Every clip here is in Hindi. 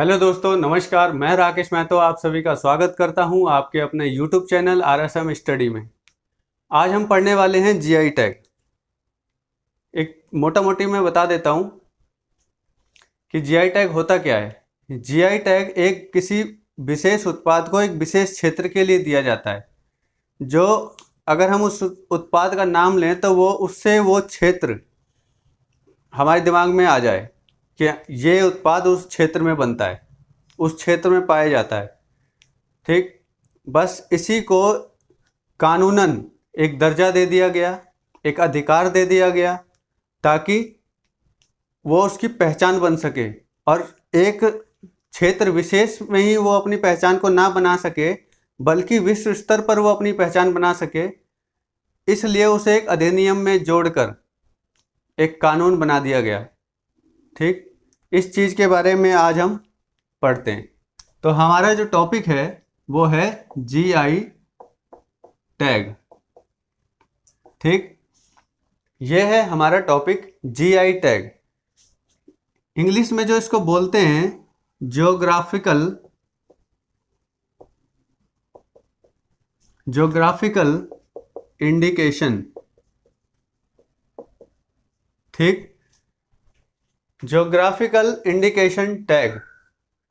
हेलो दोस्तों, नमस्कार। मैं राकेश महतो आप सभी का स्वागत करता हूं आपके अपने यूट्यूब चैनल आरएसएम स्टडी में। आज हम पढ़ने वाले हैं जीआई टैग। एक मोटा मोटी मैं बता देता हूं कि जीआई टैग होता क्या है। जीआई टैग एक किसी विशेष उत्पाद को एक विशेष क्षेत्र के लिए दिया जाता है। जो अगर हम उस उत्पाद का नाम लें तो वो क्षेत्र हमारे दिमाग में आ जाए कि ये उत्पाद उस क्षेत्र में बनता है, उस क्षेत्र में पाया जाता है। ठीक, बस इसी को कानूनन एक दर्जा दे दिया गया, एक अधिकार दे दिया गया, ताकि वो उसकी पहचान बन सके और एक क्षेत्र विशेष में ही वो अपनी पहचान को ना बना सके, बल्कि विश्व स्तर पर वो अपनी पहचान बना सके। इसलिए उसे एक अधिनियम में जोड़कर एक कानून बना दिया गया। ठीक, इस चीज़ के बारे में आज हम पढ़ते हैं। तो हमारा जो टॉपिक है वो है जीआई टैग। ठीक, ये है हमारा टॉपिक जीआई टैग। इंग्लिश में जो इसको बोलते हैं ज्योग्राफिकल इंडिकेशन। ठीक, ज्योग्राफिकल इंडिकेशन टैग।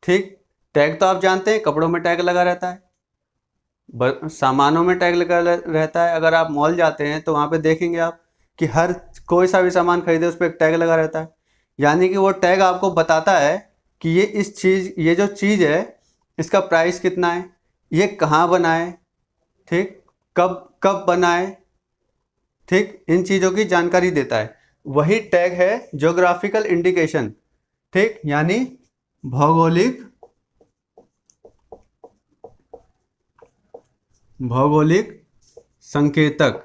ठीक, टैग तो आप जानते हैं, कपड़ों में टैग लगा रहता है, सामानों में टैग लगा रहता है। अगर आप मॉल जाते हैं तो वहाँ पे देखेंगे आप कि हर कोई सा भी सामान खरीदे उस पर एक टैग लगा रहता है। यानी कि वो टैग आपको बताता है कि ये जो चीज़ है इसका प्राइस कितना है, ये कहाँ बना है, ठीक, कब कब बना है। ठीक, इन चीज़ों की जानकारी देता है। वही टैग है ज्योग्राफिकल इंडिकेशन। ठीक, यानी भौगोलिक संकेतक।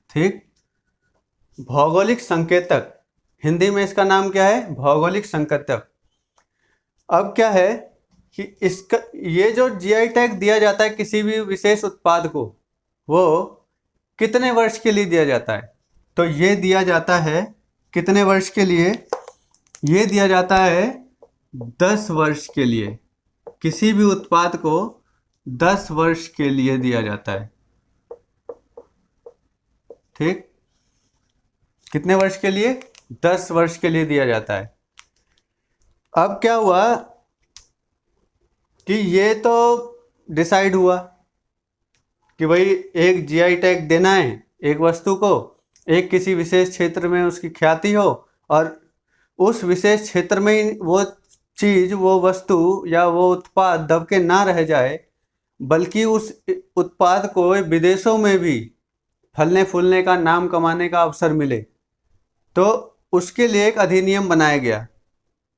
ठीक, भौगोलिक संकेतक, हिंदी में इसका नाम क्या है? भौगोलिक संकेतक। अब क्या है कि इसका ये जो जीआई टैग दिया जाता है किसी भी विशेष उत्पाद को, वो कितने वर्ष के लिए दिया जाता है? तो ये दिया जाता है कितने वर्ष के लिए? ये दिया जाता है 10 वर्ष के लिए। किसी भी उत्पाद को 10 वर्ष के लिए दिया जाता है। ठीक, कितने वर्ष के लिए? 10 वर्ष के लिए दिया जाता है। अब क्या हुआ कि ये तो डिसाइड हुआ कि भाई एक जीआई टैग देना है एक वस्तु को, एक किसी विशेष क्षेत्र में उसकी ख्याति हो और उस विशेष क्षेत्र में वो चीज़, वो वस्तु या वो उत्पाद दब के ना रह जाए, बल्कि उस उत्पाद को विदेशों में भी फलने फूलने का, नाम कमाने का अवसर मिले। तो उसके लिए एक अधिनियम बनाया गया।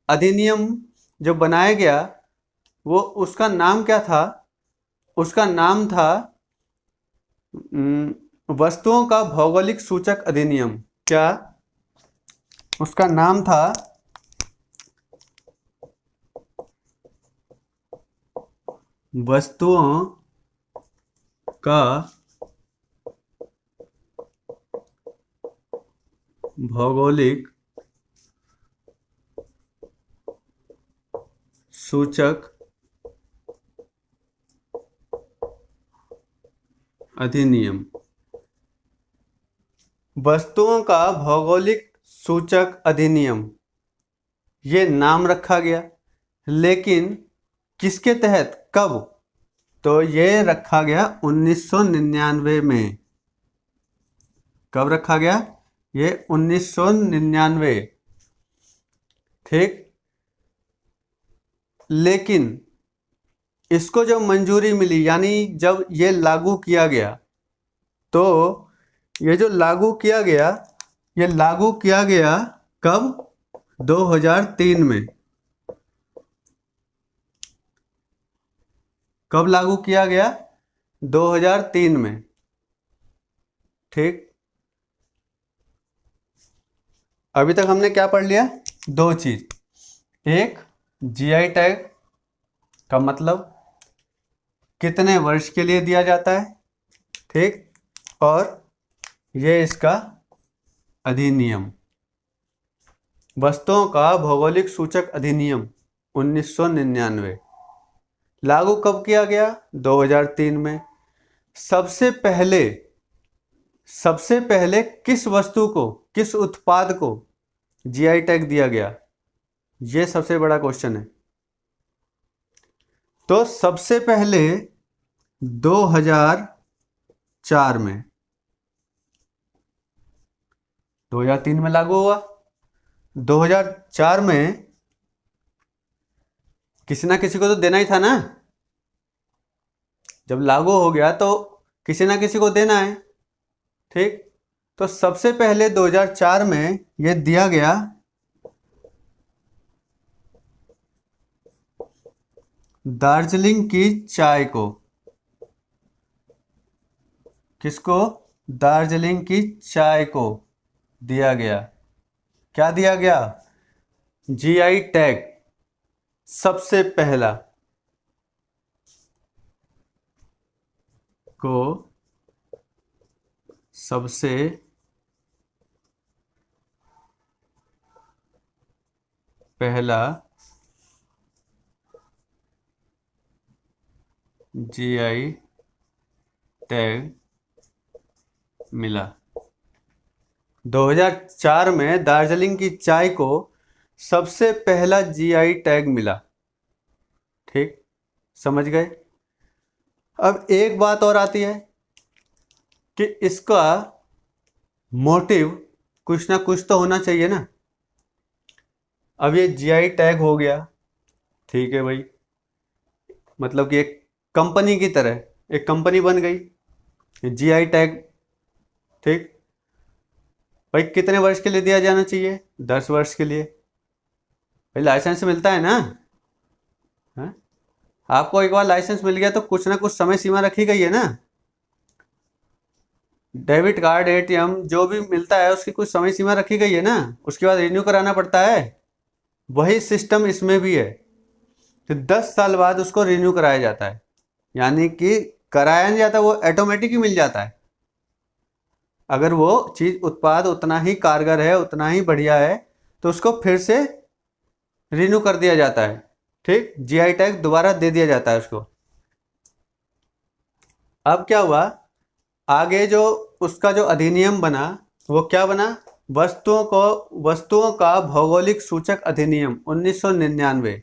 अधिनियम जो बनाया गया वो उसका नाम क्या था? उसका नाम था वस्तुओं का भौगोलिक सूचक अधिनियम। क्या उसका नाम था? वस्तुओं का भौगोलिक सूचक अधिनियम। वस्तुओं का भौगोलिक सूचक अधिनियम, ये नाम रखा गया। लेकिन किसके तहत, कब? तो ये रखा गया 1999 में। कब रखा गया? ये 1999। ठीक, लेकिन इसको जब मंजूरी मिली, यानी जब ये लागू किया गया, तो ये जो लागू किया गया, ये लागू किया गया कब? 2003 में। कब लागू किया गया? 2003 में। ठीक, अभी तक हमने क्या पढ़ लिया? दो चीज। एक, जीआई टैग का मतलब कितने वर्ष के लिए दिया जाता है, ठीक, और ये इसका अधिनियम। वस्तुओं का भौगोलिक सूचक अधिनियम 1999 लागू कब किया गया? 2003 में। सबसे पहले किस वस्तु को, किस उत्पाद को जीआई टैग दिया गया? यह सबसे बड़ा क्वेश्चन है। तो सबसे पहले 2004 में, 2003 में लागू हुआ, 2004 में किसी ना किसी को तो देना ही था ना। जब लागू हो गया तो किसी ना किसी को देना है, ठीक। तो सबसे पहले 2004 में यह दिया गया दार्जिलिंग की चाय को। किसको? दार्जिलिंग की चाय को दिया गया। क्या दिया गया? GI tag. सबसे पहला को सबसे पहला जीआई टैग मिला। 2004 में दार्जिलिंग की चाय को सबसे पहला जीआई टैग मिला, ठीक। समझ गए? अब एक बात और आती है कि इसका मोटिव कुछ ना कुछ तो होना चाहिए ना। अब ये जीआई टैग हो गया, ठीक है भाई, मतलब कि एक कंपनी की तरह एक कंपनी बन गई, जीआई टैग, ठीक। भाई कितने वर्ष के लिए दिया जाना चाहिए? 10 वर्ष के लिए। भाई लाइसेंस मिलता है ना, है? आपको एक बार लाइसेंस मिल गया तो कुछ ना कुछ समय सीमा रखी गई है ना। डेबिट कार्ड, एटीएम जो भी मिलता है उसकी कुछ समय सीमा रखी गई है ना, उसके बाद रिन्यू कराना पड़ता है। वही सिस्टम इसमें भी है, तो 10 साल बाद उसको रिन्यू कराया जाता है। यानी कि कराया नहीं जाता, वो ऑटोमेटिक ही मिल जाता है। अगर वो चीज उत्पाद उतना ही कारगर है, उतना ही बढ़िया है, तो उसको फिर से रिन्यू कर दिया जाता है, ठीक। जीआई टैग दोबारा दे दिया जाता है उसको। अब क्या हुआ आगे, जो उसका जो अधिनियम बना वो क्या बना? वस्तुओं का भौगोलिक सूचक अधिनियम 1999।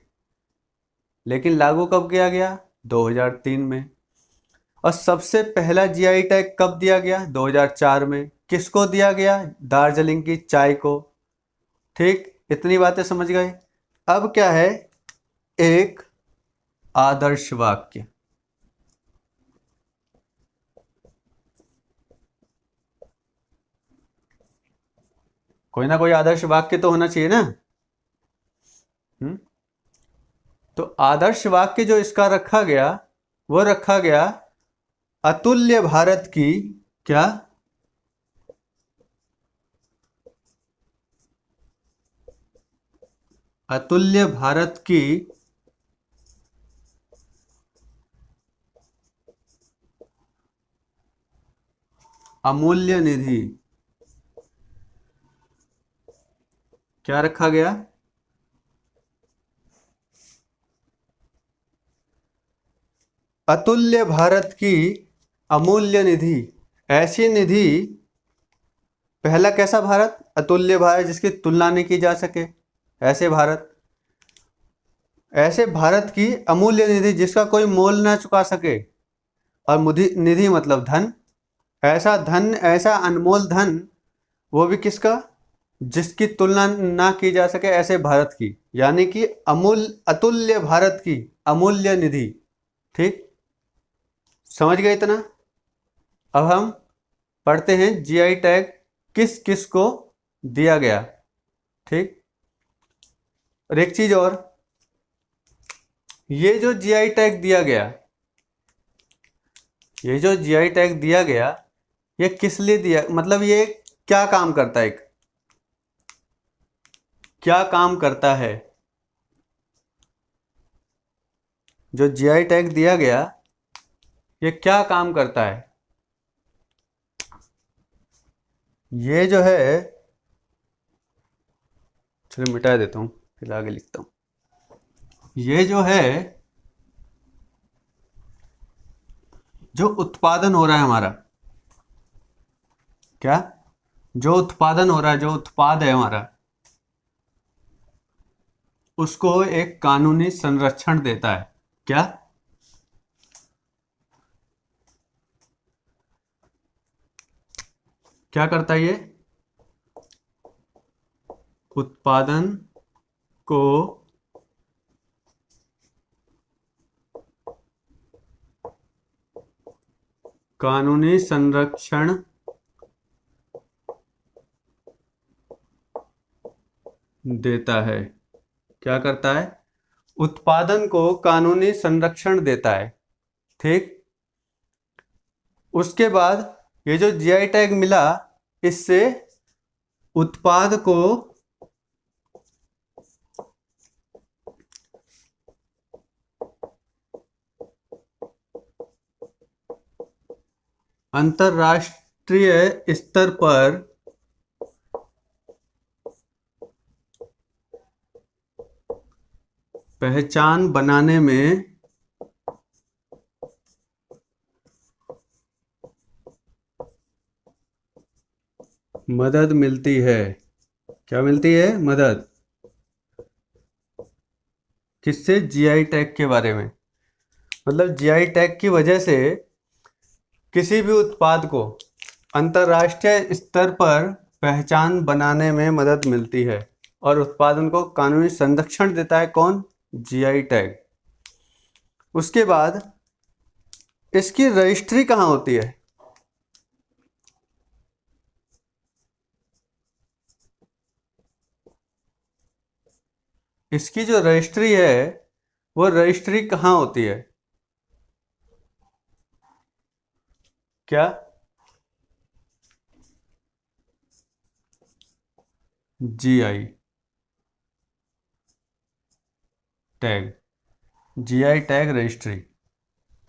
लेकिन लागू कब किया गया? 2003 में। और सबसे पहला जीआई टैग कब दिया गया? 2004 में। किसको दिया गया? दार्जिलिंग की चाय को, ठीक। इतनी बातें समझ गए। अब क्या है? एक आदर्श वाक्य। कोई ना कोई आदर्श वाक्य तो होना चाहिए ना। तो आदर्श वाक्य जो इसका रखा गया, वो रखा गया अतुल्य भारत की, क्या? अतुल्य भारत की अमूल्य निधि। क्या रखा गया? अतुल्य भारत की अमूल्य निधि। ऐसी निधि, पहला कैसा भारत? अतुल्य भारत, जिसकी तुलना नहीं की जा सके, ऐसे भारत। ऐसे भारत की अमूल्य निधि जिसका कोई मोल ना चुका सके। और निधि मतलब धन। ऐसा धन, ऐसा अनमोल धन, वो भी किसका? जिसकी तुलना ना की जा सके, ऐसे भारत की। यानी कि अतुल्य भारत की अमूल्य निधि, ठीक। समझ गए इतना? अब हम पढ़ते हैं जीआई टैग किस किस को दिया गया, ठीक। और एक चीज और, ये जो जीआई टैग दिया गया, ये जो जीआई टैग दिया गया, ये किस लिए दिया, मतलब ये क्या काम करता है? क्या काम करता है? जो जीआई टैग दिया गया, ये क्या काम करता है? ये जो है, फिर मिटा देता हूँ, फिर आगे लिखता हूँ। ये जो है, जो उत्पादन हो रहा है हमारा, क्या, जो उत्पादन हो रहा है, जो उत्पाद है हमारा, उसको एक कानूनी संरक्षण देता है। क्या? क्या करता है ये? उत्पादन को कानूनी संरक्षण देता है। क्या करता है? उत्पादन को कानूनी संरक्षण देता है। ठीक। उसके बाद ये जो जीआई टैग मिला, इससे उत्पाद को अंतरराष्ट्रीय स्तर पर पहचान बनाने में मदद मिलती है। क्या मिलती है? मदद। किससे? जीआई टैग के बारे में। मतलब जीआई टैग की वजह से किसी भी उत्पाद को अंतरराष्ट्रीय स्तर पर पहचान बनाने में मदद मिलती है और उत्पादन को कानूनी संरक्षण देता है। कौन? GI tag. उसके बाद इसकी रजिस्ट्री कहाँ होती है? इसकी जो रजिस्ट्री है, वो रजिस्ट्री कहाँ होती है? क्या? GI tag, GI tag registry.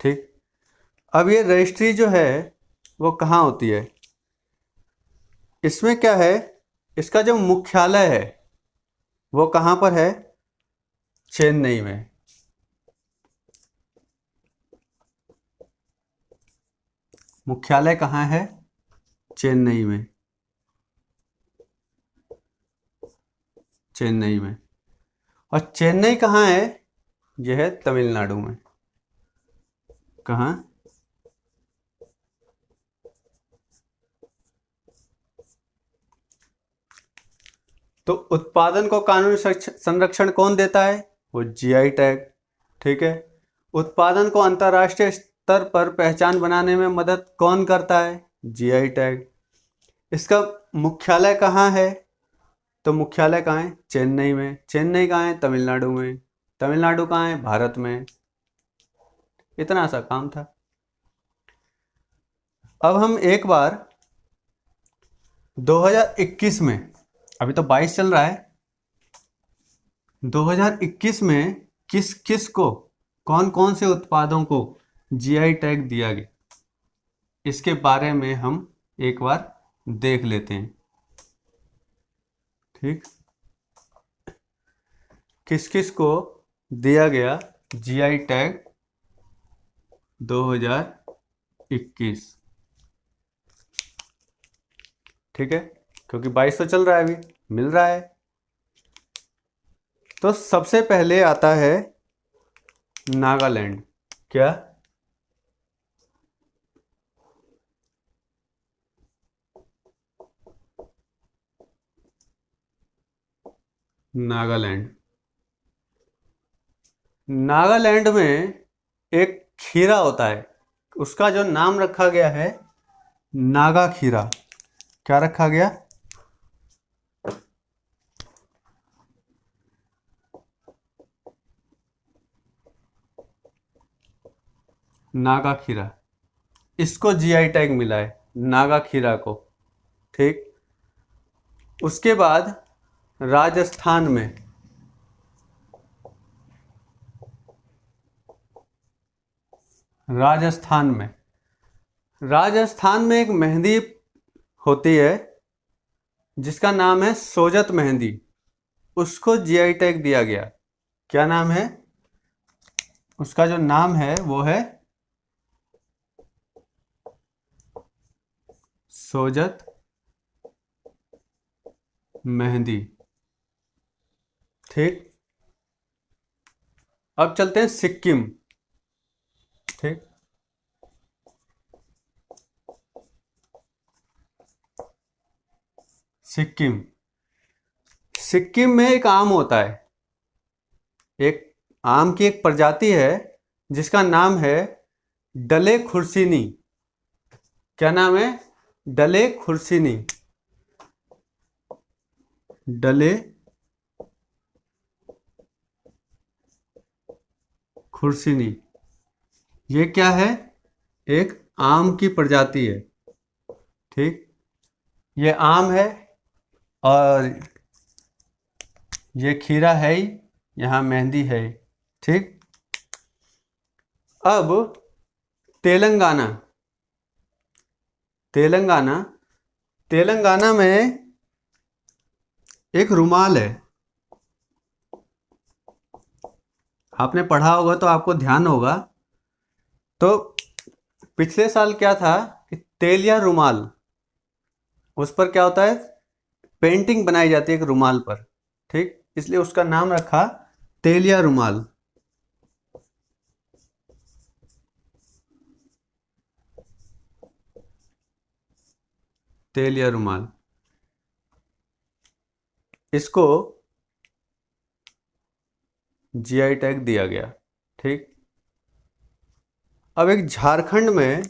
ठीक। अब ये रजिस्ट्री जो है वो कहाँ होती है? इसमें क्या है, इसका जो मुख्यालय है वो कहाँ पर है? चेन्नई में। मुख्यालय कहाँ है? चेन्नई में। चेन्नई में। और चेन्नई कहाँ है? यह है तमिलनाडु में। कहाँ? तो उत्पादन को कानूनी संरक्षण कौन देता है? वो जीआई टैग। ठीक है। उत्पादन को अंतर्राष्ट्रीय स्तर पर पहचान बनाने में मदद कौन करता है? GI tag. इसका मुख्यालय कहाँ है? तो मुख्यालय कहाँ है? चेन्नई में। चेन्नई कहाँ है? तमिलनाडु में। तमिलनाडु कहाँ है? भारत में। इतना सा काम था। अब हम एक बार 2021 में, अभी तो 22 चल रहा है, 2021 में किस किस को, कौन कौन से उत्पादों को जीआई टैग दिया गया, इसके बारे में हम एक बार देख लेते हैं। ठीक। किस किस को दिया गया जीआई टैग 2021? ठीक है, क्योंकि 22 तो चल रहा है, अभी मिल रहा है। तो सबसे पहले आता है नागालैंड। क्या? नागालैंड। नागालैंड में एक खीरा होता है, उसका जो नाम रखा गया है नागा खीरा। क्या रखा गया? नागा खीरा। इसको जीआई टैग मिला है, नागा खीरा को। ठीक। उसके बाद राजस्थान में, राजस्थान में, राजस्थान में एक मेहंदी होती है जिसका नाम है सोजत मेहंदी। उसको जीआई टैग दिया गया। क्या नाम है उसका? जो नाम है वो है सोजत मेहंदी। ठीक, अब चलते हैं सिक्किम। ठीक, सिक्किम। सिक्किम में एक आम होता है, एक आम की एक प्रजाति है जिसका नाम है डले खुर्सीनी। क्या नाम है? डले खुर्सीनी। डले खुर्सीनी, ये क्या है? एक आम की प्रजाति है। ठीक, ये आम है और ये खीरा है ही, यहाँ मेहंदी है ही। ठीक, अब तेलंगाना। तेलंगाना, तेलंगाना में एक रुमाल है। आपने पढ़ा होगा तो आपको ध्यान होगा। तो पिछले साल क्या था कि तेलिया रुमाल, उस पर क्या होता है? पेंटिंग बनाई जाती है एक रुमाल पर। ठीक, इसलिए उसका नाम रखा तेलिया रुमाल। तेलिया रुमाल, इसको जीआई टैग दिया गया। ठीक, अब एक झारखंड में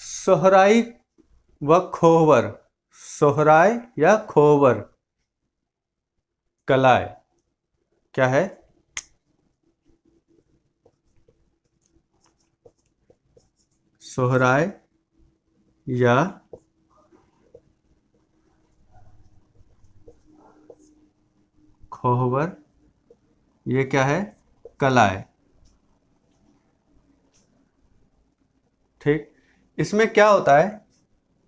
सोहराई व खोहबर, सोहराय या खोहबर कलाएं क्या है? सोहराय या खोहबर, ये क्या है? कलाएं। ठीक, इसमें क्या होता है?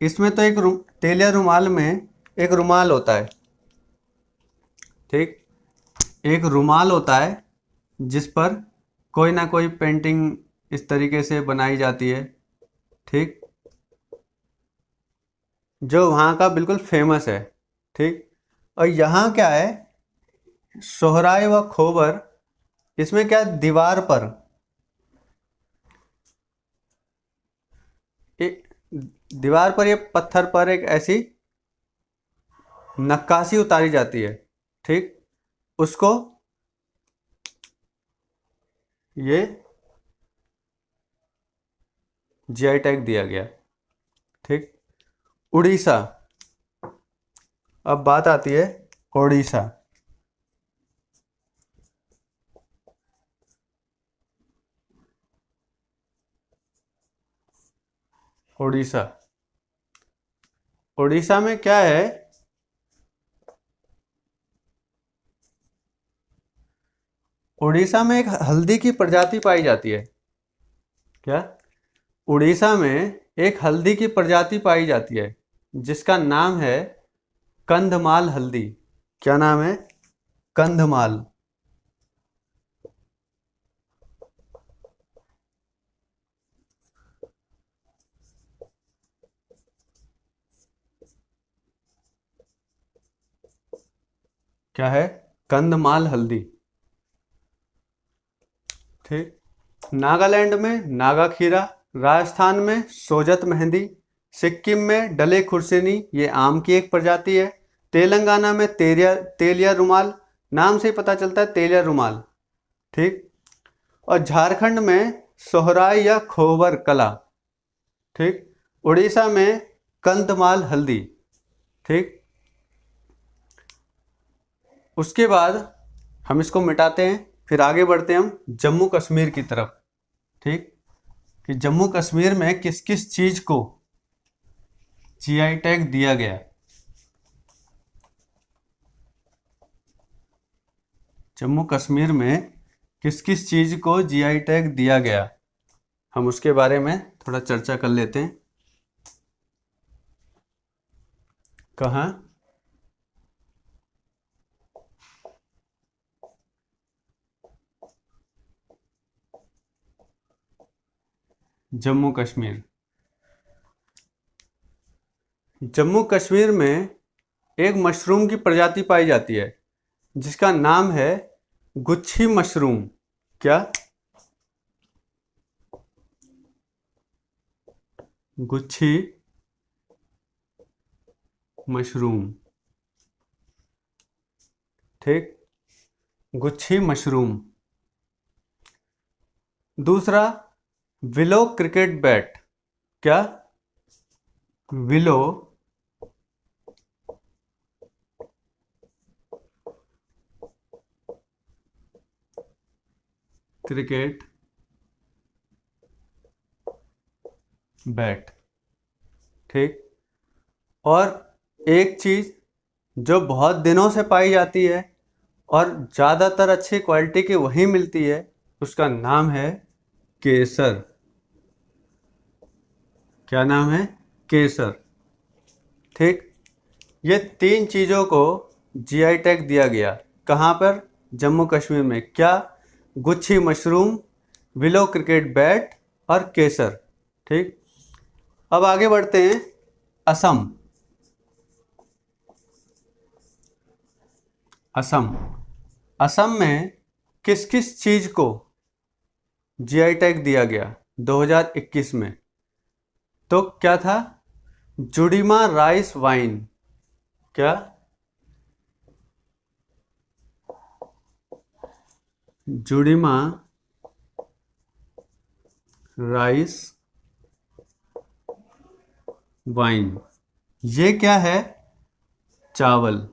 इसमें तो तेलिया रुमाल में एक रुमाल होता है। ठीक, एक रुमाल होता है जिस पर कोई ना कोई पेंटिंग इस तरीके से बनाई जाती है। ठीक, जो वहाँ का बिल्कुल फेमस है। ठीक, और यहाँ क्या है? सोहराय व खोबर, इसमें क्या है? दीवार पर एक, दीवार पर ये पत्थर पर एक ऐसी नक्काशी उतारी जाती है। ठीक, उसको ये जीआई टैग दिया गया। ठीक, उड़ीसा। अब बात आती है उड़ीसा। उड़ीसा, उड़ीसा में क्या है? उड़ीसा में एक हल्दी की प्रजाति पाई जाती है। क्या? उड़ीसा में एक हल्दी की प्रजाति पाई जाती है जिसका नाम है कंधमाल हल्दी। क्या नाम है? कंधमाल। क्या है? कंधमाल हल्दी। ठीक, नागालैंड में नागा खीरा, राजस्थान में सोजत मेहंदी, सिक्किम में डले खुर्सीनी, ये आम की एक प्रजाति है। तेलंगाना में तेलिया रुमाल, नाम से ही पता चलता है तेलिया रुमाल। ठीक, और झारखंड में सोहराय या खोबर कला। ठीक, उड़ीसा में कंधमाल हल्दी। ठीक, उसके बाद हम इसको मिटाते हैं, फिर आगे बढ़ते हैं हम जम्मू कश्मीर की तरफ। ठीक, कि जम्मू कश्मीर में किस किस चीज को जीआई टैग दिया गया। जम्मू कश्मीर में किस किस चीज़ को जीआई टैग दिया गया, हम उसके बारे में थोड़ा चर्चा कर लेते हैं। कहाँ? जम्मू कश्मीर। जम्मू कश्मीर में एक मशरूम की प्रजाति पाई जाती है जिसका नाम है गुच्छी मशरूम। क्या? गुच्छी मशरूम। ठीक, गुच्छी मशरूम। दूसरा, विलो क्रिकेट बैट। क्या? Willow cricket bat. ठीक, और एक चीज़ जो बहुत दिनों से पाई जाती है और ज़्यादातर अच्छी क्वालिटी की वही मिलती है, उसका नाम है केसर। क्या नाम है? केसर। ठीक, ये तीन चीज़ों को जीआई टैग दिया गया। कहाँ पर? जम्मू कश्मीर में। क्या? गुच्छी मशरूम, विलो क्रिकेट बैट और केसर। ठीक, अब आगे बढ़ते हैं। असम। असम। असम में किस किस चीज़ को जीआई टैग दिया गया 2021 में? तो क्या था? Judima rice wine. क्या? Judima rice wine. ये क्या है? चावल।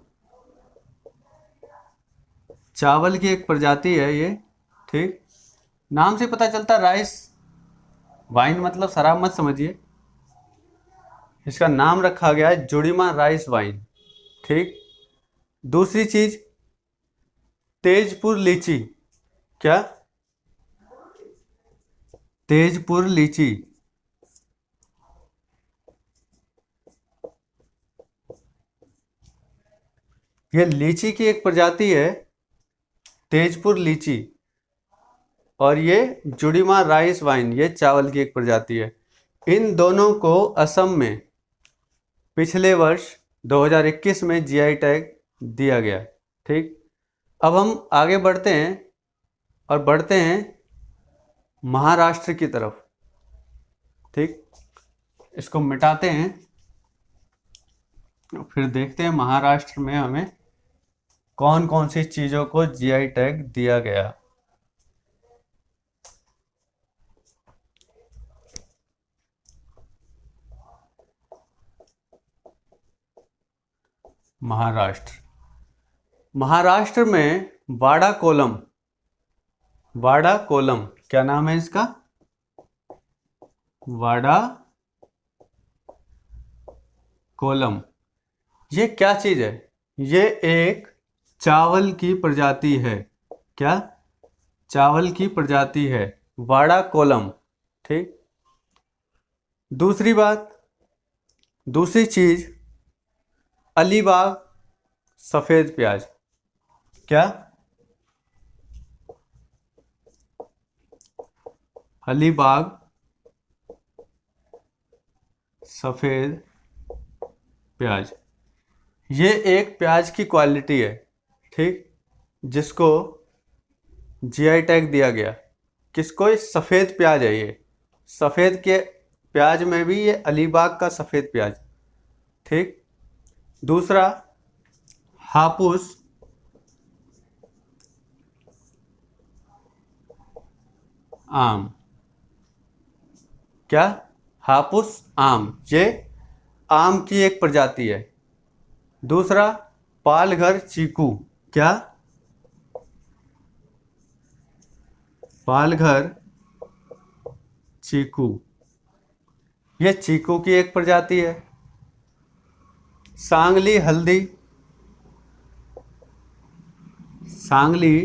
चावल की एक प्रजाति है ये। ठीक, नाम से पता चलता राइस वाइन मतलब शराब मत समझिए, इसका नाम रखा गया है जुड़ीमा राइस वाइन। ठीक, दूसरी चीज तेजपुर लीची। क्या? तेजपुर लीची। ये लीची की एक प्रजाति है, तेजपुर लीची, और ये जुड़ीमा राइस वाइन ये चावल की एक प्रजाति है। इन दोनों को असम में पिछले वर्ष 2021 में जीआई टैग दिया गया। ठीक, अब हम आगे बढ़ते हैं और बढ़ते हैं महाराष्ट्र की तरफ। ठीक, इसको मिटाते हैं, फिर देखते हैं महाराष्ट्र में हमें कौन कौन सी चीज़ों को जीआई टैग दिया गया। महाराष्ट्र। महाराष्ट्र में वाड़ा कोलम। वाड़ा कोलम, क्या नाम है इसका? वाड़ा कोलम। ये क्या चीज है? ये एक चावल की प्रजाति है। क्या? चावल की प्रजाति है, वाड़ा कोलम। ठीक, दूसरी बात, दूसरी चीज, अलीबाग सफेद प्याज। क्या? अलीबाग सफेद प्याज। ये एक प्याज की क्वालिटी है। ठीक, जिसको जीआई टैग दिया गया। किसको? ये सफ़ेद प्याज है। ये सफ़ेद के प्याज में भी ये अलीबाग का सफ़ेद प्याज। ठीक, दूसरा, हापुस आम। क्या? हापुस आम, ये आम की एक प्रजाति है। दूसरा, पालघर चीकू। क्या? पालघर चीकू, ये चीकू की एक प्रजाति है। सांगली हल्दी। सांगली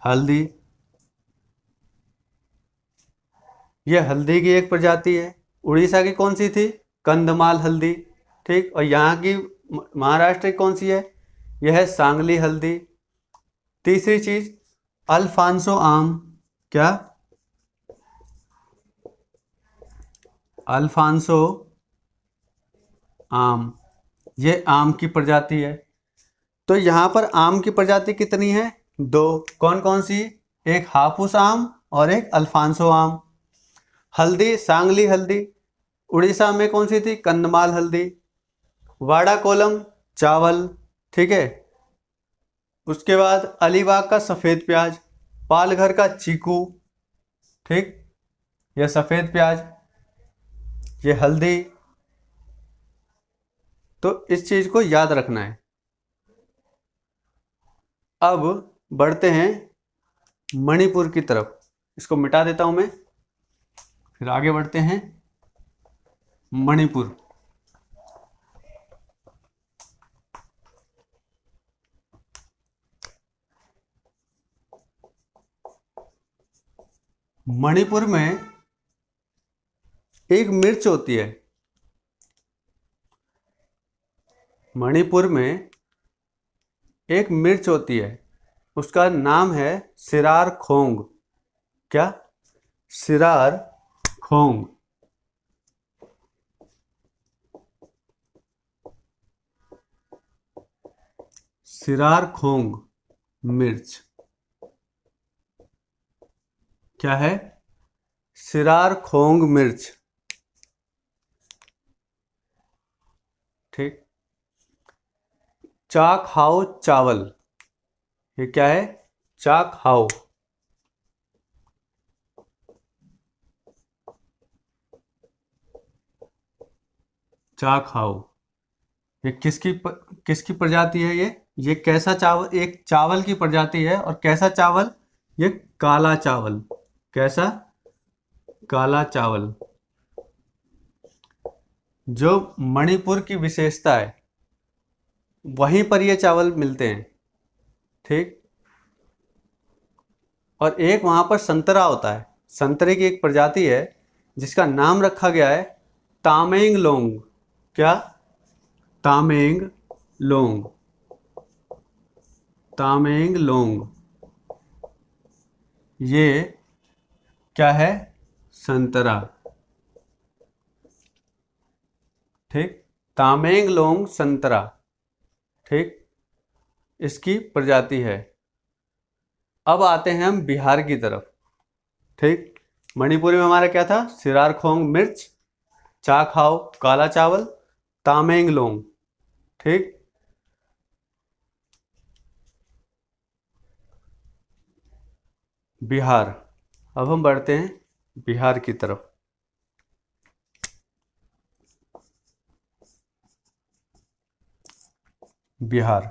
हल्दी, ये हल्दी की एक प्रजाति है। उड़ीसा की कौन सी थी? कंधमाल हल्दी। ठीक, और यहाँ की महाराष्ट्र की कौन सी है? यह है सांगली हल्दी। तीसरी चीज अल्फांसो आम। क्या? अल्फांसो आम, ये आम की प्रजाति है। तो यहाँ पर आम की प्रजाति कितनी है? दो। कौन कौन सी? एक हापुस आम और एक अल्फांसो आम। हल्दी सांगली हल्दी, उड़ीसा में कौन सी थी? कंधमाल हल्दी। वाड़ा कोलम चावल, ठीक है। उसके बाद अलीबाग का सफ़ेद प्याज, पालघर का चीकू, ठीक, यह सफ़ेद प्याज, ये हल्दी। तो इस चीज़ को याद रखना है। अब बढ़ते हैं मणिपुर की तरफ। इसको मिटा देता हूं मैं, फिर आगे बढ़ते हैं। मणिपुर, मणिपुर में एक मिर्च होती है। मणिपुर में एक मिर्च होती है, उसका नाम है सिरार खोंग। क्या? सिरार खोंग। सिरार खोंग मिर्च क्या है? सिरार खोंग मिर्च, ठीक। चाकहाओ चावल, ये क्या है? चाकहाओ। चाकहाओ, ये किसकी प्रजाति है? ये कैसा चावल? एक चावल की प्रजाति है। और कैसा चावल? ये काला चावल। कैसा? काला चावल। जो मणिपुर की विशेषता है, वहीं पर ये चावल मिलते हैं, ठीक। और एक वहां पर संतरा होता है, संतरे की एक प्रजाति है जिसका नाम रखा गया है तामेंगलोंग। क्या? तामेंगलोंग। तामेंगलोंग, ये क्या है? संतरा, ठीक। तामेंगलोंग संतरा, ठीक, इसकी प्रजाति है। अब आते हैं हम बिहार की तरफ, ठीक। मणिपुरी में हमारा क्या था? सिरार खोंग मिर्च, चाकहाओ काला चावल, तामेंगलोंग, ठीक। बिहार, अब हम बढ़ते हैं बिहार की तरफ। बिहार,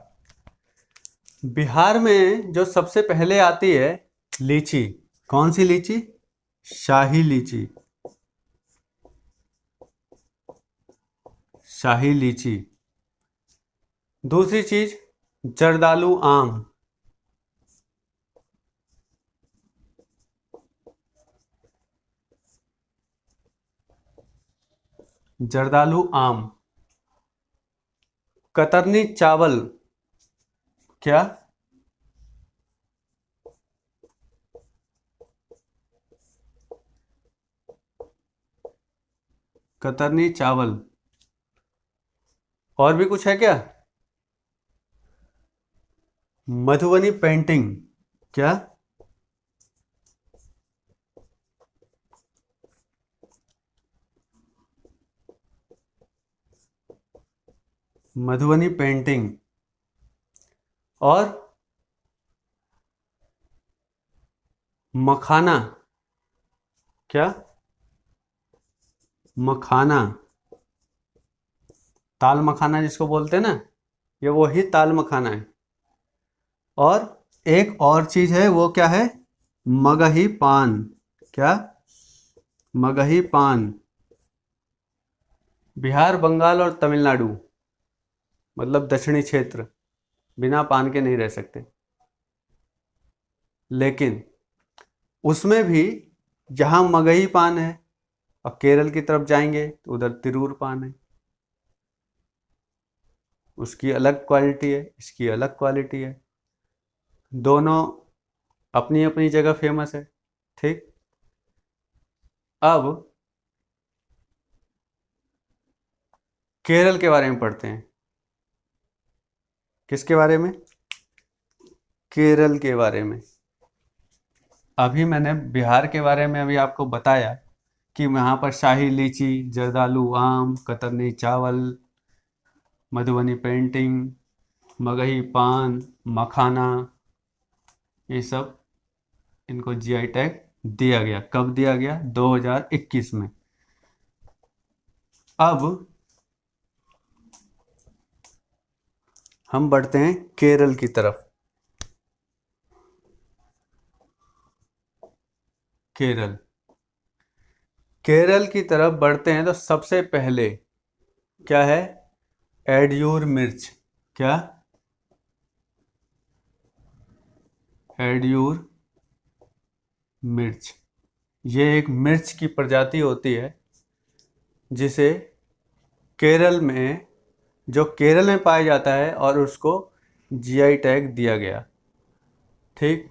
बिहार में जो सबसे पहले आती है लीची, कौन सी लीची? शाही लीची। शाही लीची। दूसरी चीज जर्दालू आम। जर्दालू आम। कतरनी चावल। क्या? कतरनी चावल। और भी कुछ है क्या? मधुबनी पेंटिंग। क्या? मधुबनी पेंटिंग। और मखाना। क्या? मखाना, ताल मखाना जिसको बोलते हैं ना, ये वही ताल मखाना है। और एक और चीज है, वो क्या है? मगही पान। क्या? मगही पान। बिहार, बंगाल और तमिलनाडु, मतलब दक्षिणी क्षेत्र, बिना पान के नहीं रह सकते। लेकिन उसमें भी जहाँ मगही पान है और केरल की तरफ जाएंगे तो उधर तिरूर पान है, उसकी अलग क्वालिटी है, इसकी अलग क्वालिटी है, दोनों अपनी अपनी जगह फेमस है। ठीक, अब केरल के बारे में पढ़ते हैं। किसके बारे में? केरल के बारे में। अभी मैंने बिहार के बारे में अभी आपको बताया कि वहाँ पर शाही लीची, जर्दालू आम, कतरनी चावल, मधुबनी पेंटिंग, मगही पान, मखाना, ये सब इनको जीआई टैग दिया गया। कब दिया गया? 2021 में। अब हम बढ़ते हैं केरल की तरफ। केरल की तरफ बढ़ते हैं तो सबसे पहले क्या है? एडियूर मिर्च। क्या? एडियूर मिर्च। ये एक मिर्च की प्रजाति होती है जिसे केरल में, जो केरल में पाया जाता है और उसको जीआई टैग दिया गया। ठीक,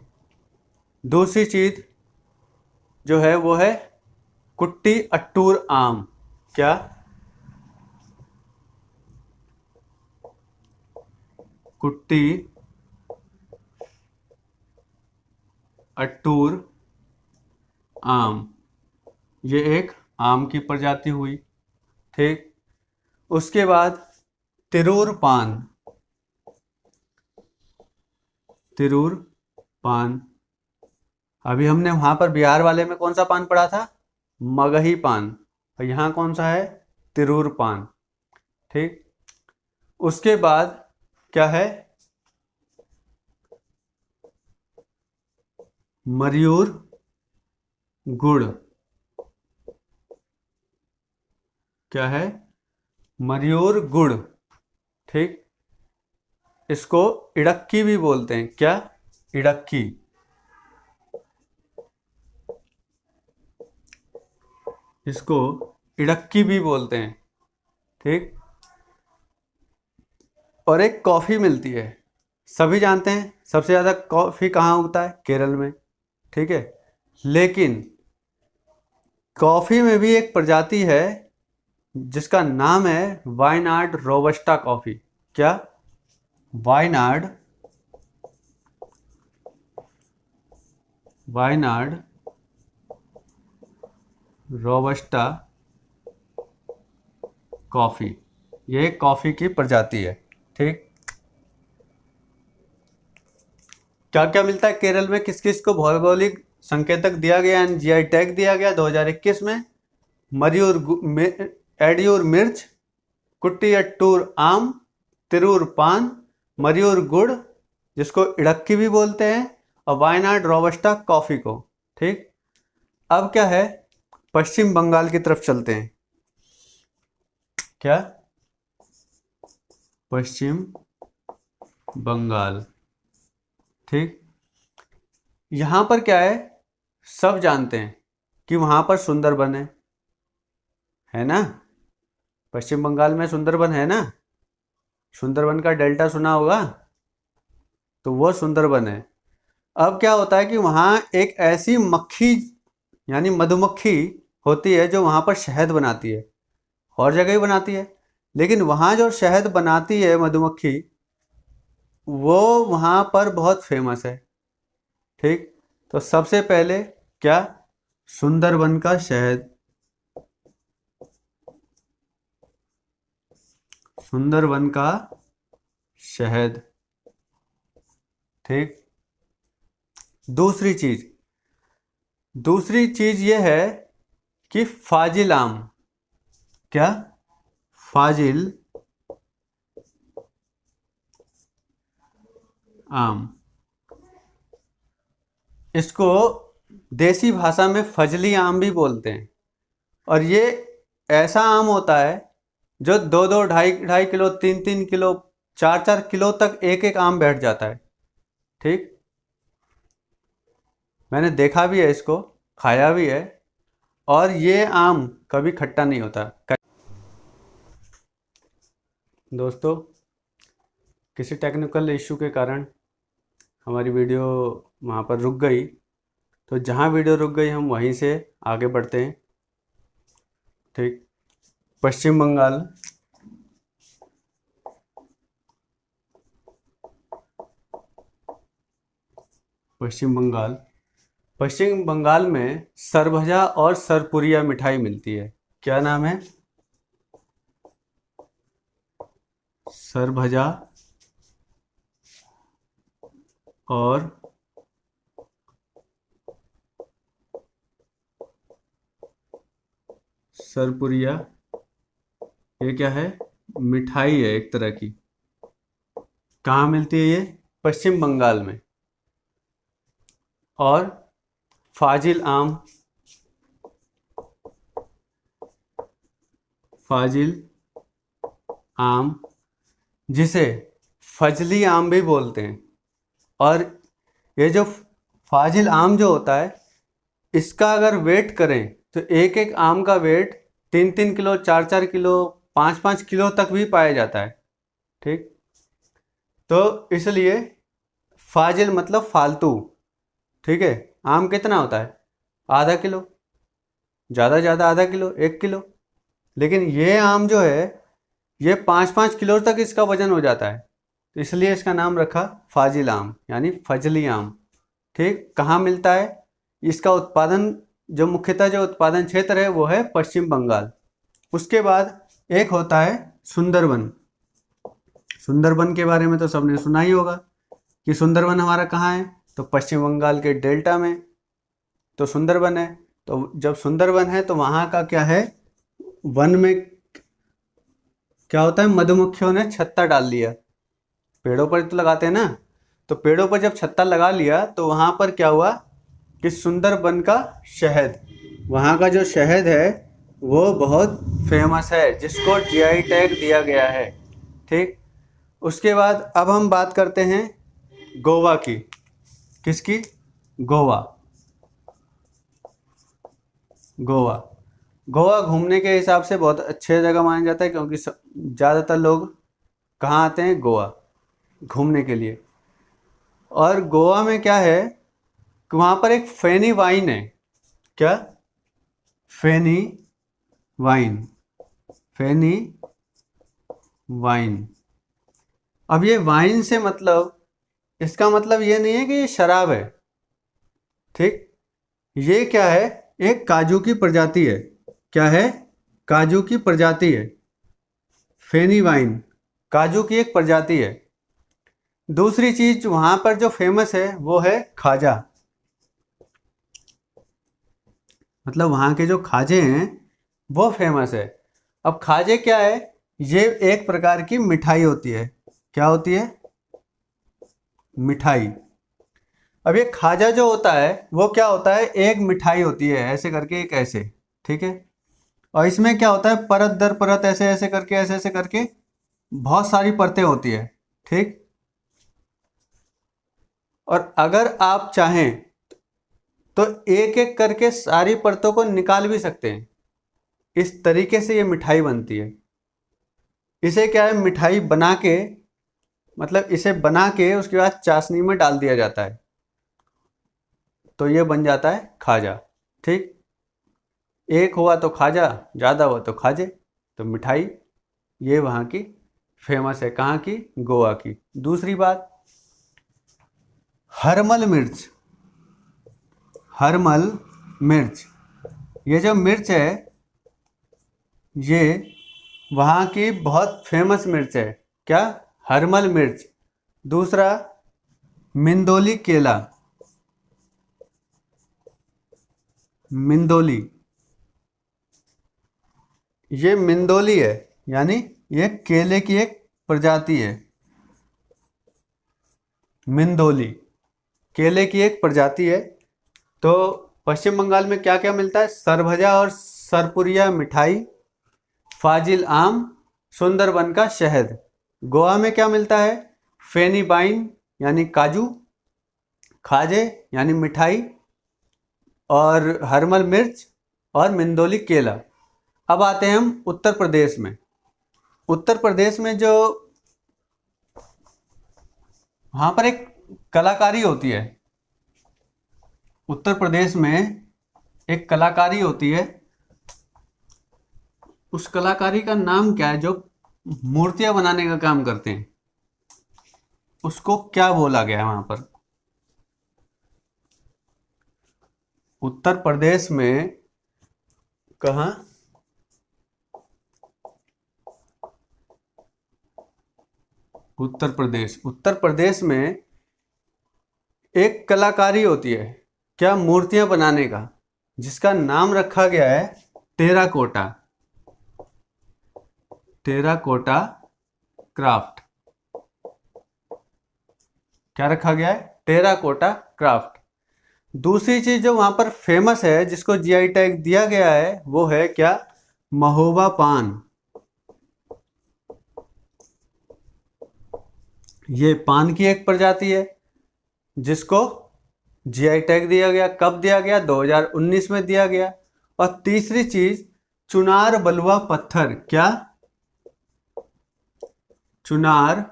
दूसरी चीज जो है वो है कुट्टी अट्टूर आम। क्या? कुट्टी अट्टूर आम, ये एक आम की प्रजाति हुई। ठीक, उसके बाद तिरूर पान। तिरूर पान, अभी हमने वहां पर बिहार वाले में कौन सा पान पढ़ा था? मगही पान। और यहाँ कौन सा है? तिरूर पान। ठीक, उसके बाद क्या है? मयूर गुड़। क्या है? मयूर गुड़। ठीक, इसको इडक्की भी बोलते हैं। क्या? इडक्की। इसको इडक्की भी बोलते हैं। ठीक, और एक कॉफ़ी मिलती है, सभी जानते हैं सबसे ज़्यादा कॉफ़ी कहाँ उगता है? केरल में। ठीक है, लेकिन कॉफ़ी में भी एक प्रजाति है जिसका नाम है वायनाड रोबस्टा कॉफ़ी। क्या? वायनाड रोबस्टा कॉफ़ी, ये कॉफ़ी की प्रजाति है। ठीक, क्या क्या मिलता है केरल में? किस किस को भौगोलिक संकेतक दिया गया, जीआई टैग दिया गया 2021 में? एडियूर मिर्च, कुट्टी अट्टूर आम, तिरूर पान, मयूर गुड़ जिसको इडक्की भी बोलते हैं, और वायनाड रोबस्टा कॉफ़ी को। ठीक, अब क्या है? पश्चिम बंगाल की तरफ चलते हैं। क्या? पश्चिम बंगाल। ठीक, यहाँ पर क्या है? सब जानते हैं कि वहाँ पर सुंदरबन है ना? पश्चिम बंगाल में सुंदरबन है ना? सुंदरबन का डेल्टा सुना होगा, तो वो सुंदरबन है। अब क्या होता है कि वहाँ एक ऐसी मक्खी यानी मधुमक्खी होती है जो वहाँ पर शहद बनाती है, और जगह ही बनाती है, लेकिन वहाँ जो शहद बनाती है मधुमक्खी, वो वहाँ पर बहुत फेमस है। ठीक, तो सबसे पहले क्या? सुंदरबन का शहद। सुंदरबन का शहद। ठीक, दूसरी चीज ये है कि फाजिल आम। क्या? फाजिल आम, इसको देसी भाषा में फजली आम भी बोलते हैं। और ये ऐसा आम होता है जो 2-2, 2.5 किलो, 3-3 किलो 4-4 किलो तक एक एक आम बैठ जाता है। ठीक, मैंने देखा भी है इसको, खाया भी है, और ये आम कभी खट्टा नहीं होता। दोस्तों, किसी टेक्निकल इशू के कारण हमारी वीडियो वहाँ पर रुक गई, तो जहाँ वीडियो रुक गई हम वहीं से आगे बढ़ते हैं। ठीक, पश्चिम बंगाल, पश्चिम बंगाल, पश्चिम बंगाल में सरभजा और सरपुरिया मिठाई मिलती है। क्या नाम है? सरभजा और सरपुरिया। ये क्या है? मिठाई है एक तरह की। कहाँ मिलती है ये? पश्चिम बंगाल में। और फाजिल आम, फाजिल आम, जिसे फजली आम भी बोलते हैं। और ये जो फाजिल आम जो होता है, इसका अगर वेट करें तो एक एक आम का वेट 3-3 किलो, 4-4 किलो, 5-5 किलो तक भी पाया जाता है। ठीक, तो इसलिए फाजिल मतलब फालतू। ठीक है, आम कितना होता है? आधा किलो, ज़्यादा ज़्यादा आधा किलो, 1 किलो। लेकिन ये आम जो है, ये 5-5 किलो तक इसका वजन हो जाता है, तो इसलिए इसका नाम रखा फाजिल आम, यानी फजली आम। ठीक, कहाँ मिलता है? इसका उत्पादन, जो मुख्यतः जो उत्पादन क्षेत्र है वो है पश्चिम बंगाल। उसके बाद एक होता है सुंदरबन। सुंदरबन के बारे में तो सबने सुना ही होगा कि सुंदरबन हमारा कहाँ है, तो पश्चिम बंगाल के डेल्टा में तो सुंदरबन है। तो जब सुंदरबन है तो वहाँ का क्या है, वन में क्या होता है, मधुमक्खियों ने छत्ता डाल लिया। पेड़ों पर तो लगाते हैं ना, तो पेड़ों पर जब छत्ता लगा लिया तो वहाँ पर क्या हुआ कि सुंदरबन का शहद, वहाँ का जो शहद है वो बहुत फेमस है, जिसको जीआई टैग दिया गया है। ठीक, उसके बाद अब हम बात करते हैं गोवा की। किसकी? गोवा। गोवा, गोवा घूमने के हिसाब से बहुत अच्छे जगह माना जाता है, क्योंकि ज़्यादातर लोग कहाँ आते हैं? गोवा घूमने के लिए। और गोवा में क्या है कि वहाँ पर एक फेनी वाइन है। क्या? फेनी वाइन, फेनी वाइन। अब ये वाइन से मतलब, इसका मतलब ये नहीं है कि ये शराब है। ठीक, ये क्या है? एक काजू की प्रजाति है। क्या है? काजू की प्रजाति है। फेनी वाइन काजू की एक प्रजाति है। दूसरी चीज वहां पर जो फेमस है वो है खाजा। मतलब वहाँ के जो खाजे हैं वो फेमस है। अब खाजे क्या है? ये एक प्रकार की मिठाई होती है। क्या होती है? मिठाई। अब ये खाजा जो होता है वो क्या होता है? एक मिठाई होती है ऐसे करके, एक ऐसे। ठीक है, और इसमें क्या होता है, परत दर परत, ऐसे ऐसे करके, ऐसे ऐसे करके बहुत सारी परतें होती है। ठीक, और अगर आप चाहें तो एक एक करके सारी परतों को निकाल भी सकते हैं। इस तरीके से ये मिठाई बनती है। इसे क्या है, मिठाई बना के, मतलब इसे बना के उसके बाद चाशनी में डाल दिया जाता है, तो ये बन जाता है खाजा। ठीक, एक हुआ तो खाजा, ज़्यादा हुआ तो खाजे। तो मिठाई ये वहाँ की फेमस है। कहाँ की? गोवा की। दूसरी बात, हरमल मिर्च। हरमल मिर्च, ये जो मिर्च है ये वहाँ की बहुत फेमस मिर्च है। क्या? हरमल मिर्च। दूसरा, मिंदोली केला। मिंदोली, ये मिंदोली है, यानी ये केले की एक प्रजाति है। मिंदोली केले की एक प्रजाति है। तो पश्चिम बंगाल में क्या क्या मिलता है? सरभजा और सरपुरिया मिठाई, फाजिल आम, सुंदरबन का शहद। गोवा में क्या मिलता है? फेनी बाइन यानी काजू, खाजे यानी मिठाई, और हरमल मिर्च, और मिंदोली केला। अब आते हैं हम उत्तर प्रदेश में। उत्तर प्रदेश में जो वहाँ पर एक कलाकारी होती है, उत्तर प्रदेश में एक कलाकारी होती है, उस कलाकारी का नाम क्या है? जो मूर्तियां बनाने का काम करते हैं, उसको क्या बोला गया है वहां पर? उत्तर प्रदेश में कहाँ? उत्तर प्रदेश में एक कलाकारी होती है, क्या? मूर्तियां बनाने का, जिसका नाम रखा गया है टेराकोटा। Terracotta craft. क्या रखा गया है? Terracotta craft. दूसरी चीज जो वहां पर फेमस है, जिसको जीआई टैग दिया गया है, वो है क्या? महोबा पान। ये पान की एक प्रजाति है जिसको जीआई टैग दिया गया। कब दिया गया? 2019 में दिया गया। और तीसरी चीज चुनार बलुआ पत्थर। क्या? चुनार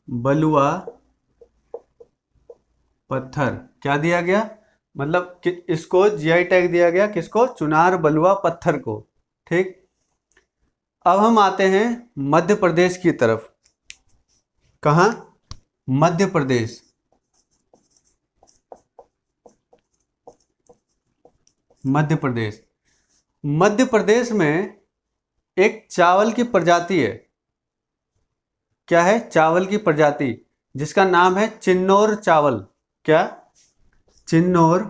बलुआ पत्थर क्या दिया गया? मतलब कि इसको जीआई टैग दिया गया, किसको? चुनार बलुआ पत्थर को। ठीक। अब हम आते हैं मध्य प्रदेश की तरफ। कहाँ? मध्य प्रदेश। मध्य प्रदेश। मध्य प्रदेश में एक चावल की प्रजाति है। क्या है? चावल की प्रजाति, जिसका नाम है चिन्नौर चावल। क्या? चिन्नौर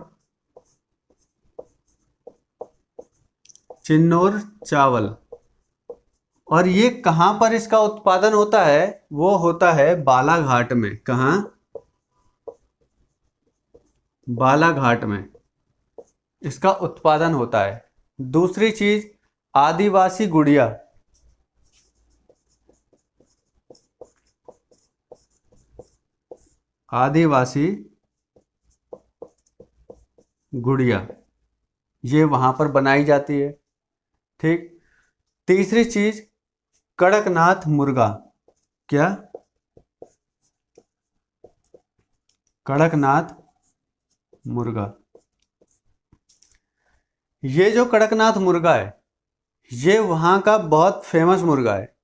चावल। और ये कहाँ पर इसका उत्पादन होता है? वो होता है बालाघाट में। कहाँ? बालाघाट में इसका उत्पादन होता है। दूसरी चीज आदिवासी गुड़िया। आदिवासी गुड़िया ये वहां पर बनाई जाती है। ठीक। तीसरी चीज कड़कनाथ मुर्गा। क्या? कड़कनाथ मुर्गा। ये जो कड़कनाथ मुर्गा है, ये वहां का बहुत फेमस मुर्गा है।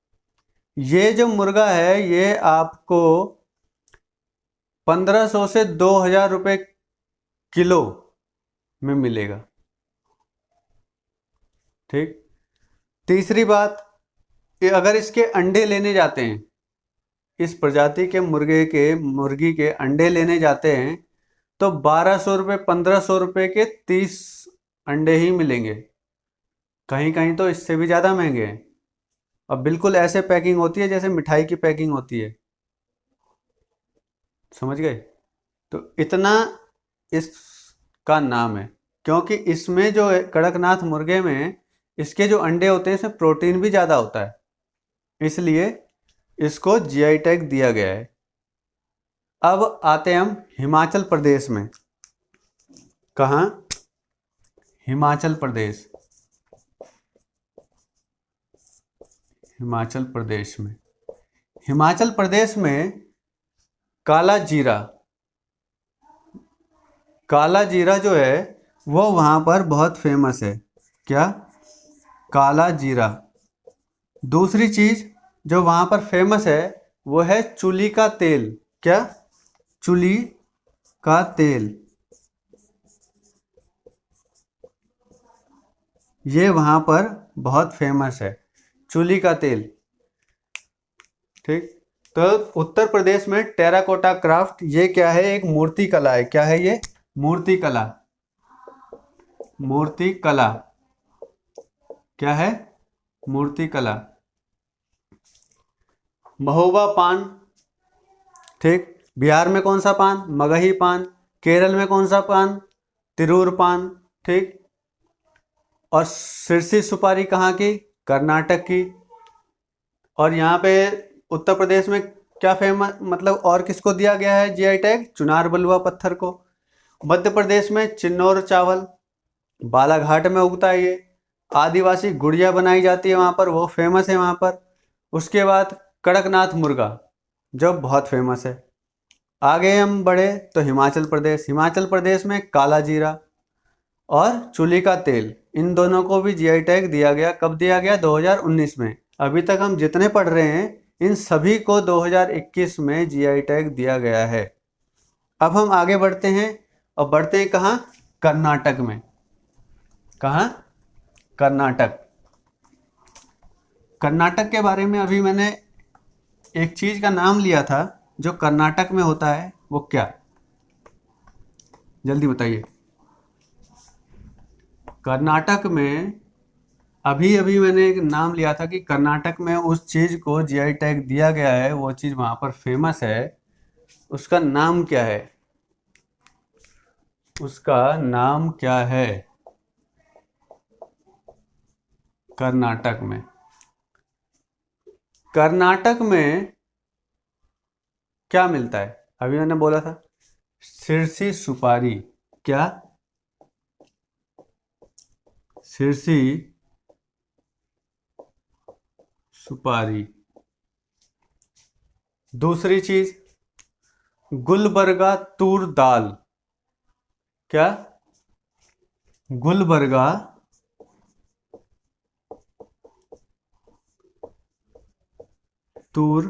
ये जो मुर्गा है, ये आपको 1500 से 2000 रुपये किलो में मिलेगा। ठीक। तीसरी बात, अगर इसके अंडे लेने जाते हैं, इस प्रजाति के मुर्गी के अंडे लेने जाते हैं, तो 1200 रुपये 1500 रुपये के 30 अंडे ही मिलेंगे। कहीं कहीं तो इससे भी ज़्यादा महंगे हैं। अब बिल्कुल ऐसे पैकिंग होती है जैसे मिठाई की पैकिंग होती है। समझ गए? तो इतना इसका नाम है, क्योंकि इसमें जो कड़कनाथ मुर्गे में इसके जो अंडे होते हैं, इसमें प्रोटीन भी ज़्यादा होता है, इसलिए इसको जीआई टैग दिया गया है। अब आते हैं हम हिमाचल प्रदेश में। कहाँ? हिमाचल प्रदेश। हिमाचल प्रदेश में हिमाचल प्रदेश में काला जीरा। काला जीरा जो है वो वहाँ पर बहुत फेमस है। क्या? काला जीरा। दूसरी चीज जो वहाँ पर फेमस है वो है चुली का तेल। क्या? चुली का तेल। ये वहाँ पर बहुत फेमस है, चुली का तेल। ठीक। तो उत्तर प्रदेश में टेराकोटा क्राफ्ट ये क्या है? एक मूर्ति कला है। क्या है ये? मूर्ति कला। मूर्ति कला क्या है? मूर्ति कला। महोबा पान। ठीक। बिहार में कौन सा पान? मगही पान। केरल में कौन सा पान? तिरूर पान। ठीक। और सिरसी सुपारी कहाँ की? कर्नाटक की। और यहाँ पे उत्तर प्रदेश में क्या फेमस, मतलब और किसको दिया गया है जीआई टैग? चुनार बलुआ पत्थर को। मध्य प्रदेश में चिन्नौर चावल, बालाघाट में उगता है ये। आदिवासी गुड़िया बनाई जाती है वहाँ पर, वो फेमस है वहाँ पर। उसके बाद कड़कनाथ मुर्गा जो बहुत फेमस है। आगे हम बढ़े तो हिमाचल प्रदेश, हिमाचल प्रदेश में काला जीरा और चूल्हे का तेल, इन दोनों को भी जीआई टैग दिया गया। कब दिया गया? 2019 में। अभी तक हम जितने पढ़ रहे हैं इन सभी को 2021 में जीआई टैग दिया गया है। अब हम आगे बढ़ते हैं और बढ़ते हैं कहाँ? कर्नाटक में। कहाँ? कर्नाटक। कर्नाटक के बारे में अभी मैंने एक चीज का नाम लिया था जो कर्नाटक में होता है, वो क्या? जल्दी बताइए। कर्नाटक में अभी अभी मैंने एक नाम लिया था कि कर्नाटक में उस चीज को जीआई टैग दिया गया है, वो चीज वहां पर फेमस है। उसका नाम क्या है? उसका नाम क्या है कर्नाटक में? कर्नाटक में क्या मिलता है? अभी मैंने बोला था सिरसी सुपारी। क्या? सिरसी सुपारी। दूसरी चीज गुलबर्गा तूर दाल। क्या? गुलबर्गा तूर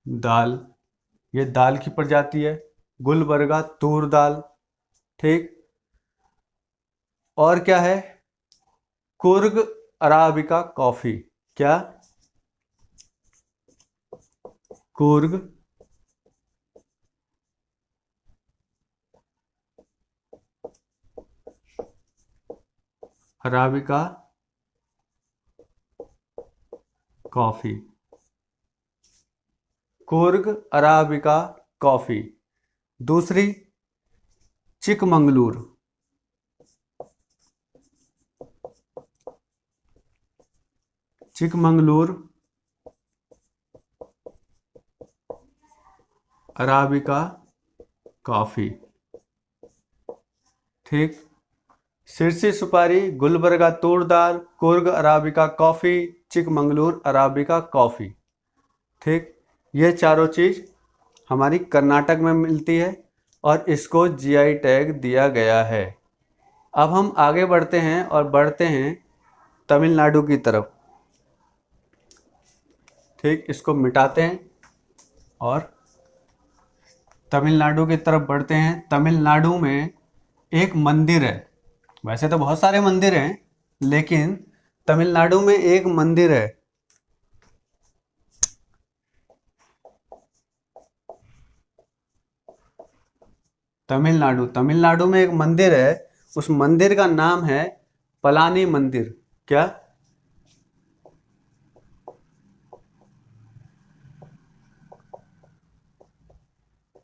दाल, ये दाल की प्रजाति है, गुलबर्गा तूर दाल। ठीक। और क्या है? Coorg arabica coffee. क्या? Coorg arabica coffee. Coorg arabica coffee. दूसरी चिकमंगलूर। Chikmagalur arabica coffee. ठीक। सिरसी सुपारी, गुलबर्गा तूर दाल, Coorg arabica coffee, Chikmagalur arabica coffee. ठीक। ये चारों चीज हमारी कर्नाटक में मिलती है और इसको जीआई टैग दिया गया है। अब हम आगे बढ़ते हैं और बढ़ते हैं तमिलनाडु की तरफ। ठीक। इसको मिटाते हैं और तमिलनाडु की तरफ बढ़ते हैं। तमिलनाडु में एक मंदिर है, वैसे तो बहुत सारे मंदिर हैं लेकिन तमिलनाडु में एक मंदिर है। तमिलनाडु में एक मंदिर है, उस मंदिर का नाम है पलानी मंदिर। क्या?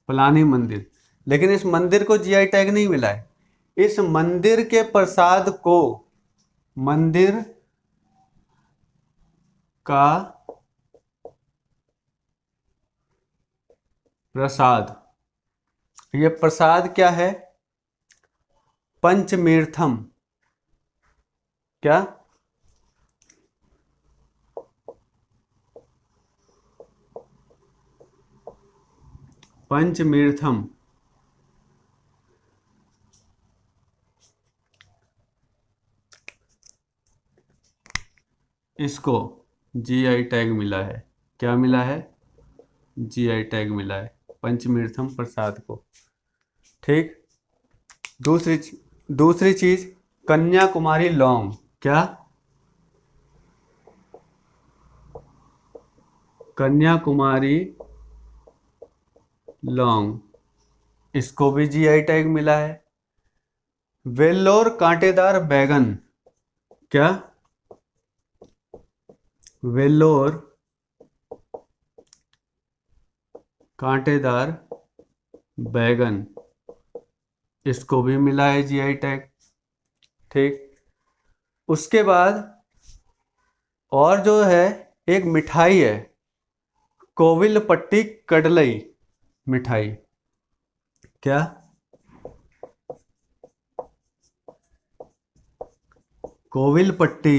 पलानी मंदिर। लेकिन इस मंदिर को जीआई टैग नहीं मिला है। इस मंदिर के प्रसाद को, मंदिर का प्रसाद, ये प्रसाद क्या है? पंचमीर्थम। क्या? पंचमीर्थम। इसको जीआई टैग मिला है। क्या मिला है? जीआई टैग मिला है पंचमीर्थम प्रसाद को। ठीक। दूसरी दूसरी चीज कन्याकुमारी लौंग। क्या? कन्याकुमारी लौंग, इसको भी जीआई टैग मिला है। वेल्लोर कांटेदार बैगन। क्या? वेल्लोर कांटेदार बैगन, इसको भी मिला है जीआई टैग। ठीक। उसके बाद और जो है एक मिठाई है, कोविलपट्टी कडलई मिठाई। क्या? कोविलपट्टी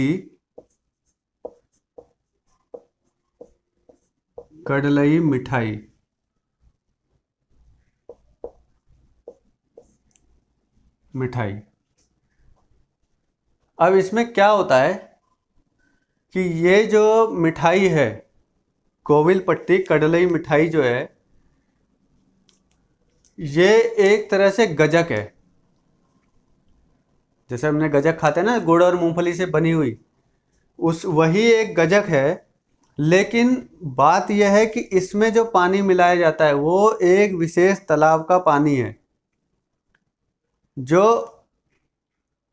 कडलई मिठाई। मिठाई। अब इसमें क्या होता है कि ये जो मिठाई है, कोविलपट्टी कडलई मिठाई जो है, ये एक तरह से गजक है। जैसे हमने गजक खाते हैं ना, गुड़ और मूंगफली से बनी हुई, उस वही एक गजक है। लेकिन बात यह है कि इसमें जो पानी मिलाया जाता है वो एक विशेष तालाब का पानी है। जो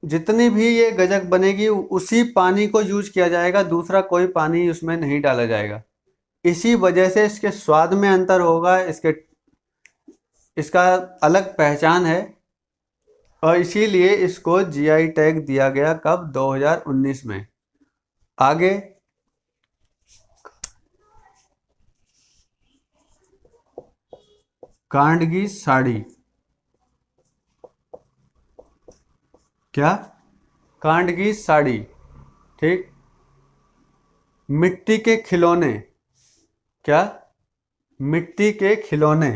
जितनी भी ये गजक बनेगी उसी पानी को यूज किया जाएगा, दूसरा कोई पानी उसमें नहीं डाला जाएगा। इसी वजह से इसके स्वाद में अंतर होगा, इसका अलग पहचान है, और इसीलिए इसको जीआई टैग दिया गया। कब? 2019 में। आगे कांडगी साड़ी। क्या? कांडगी साड़ी। ठीक। मिट्टी के खिलौने। क्या? मिट्टी के खिलौने।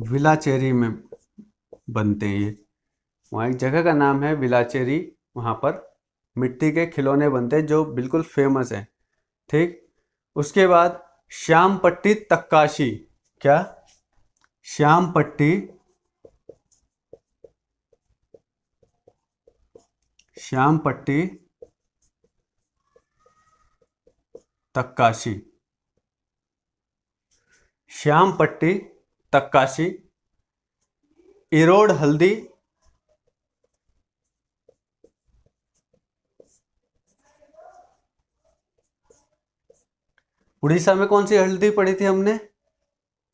विलाचेरी में बनते हैं ये। वहाँ एक जगह का नाम है विलाचेरी, वहाँ पर मिट्टी के खिलौने बनते हैं जो बिल्कुल फेमस है। ठीक। उसके बाद श्यामपट्टी तक्काशी। क्या? श्यामपट्टी श्यामपट्टी तक्काशी। श्यामपट्टी तक्काशी। इरोड हल्दी। उड़ीसा में कौन सी हल्दी पढ़ी थी हमने?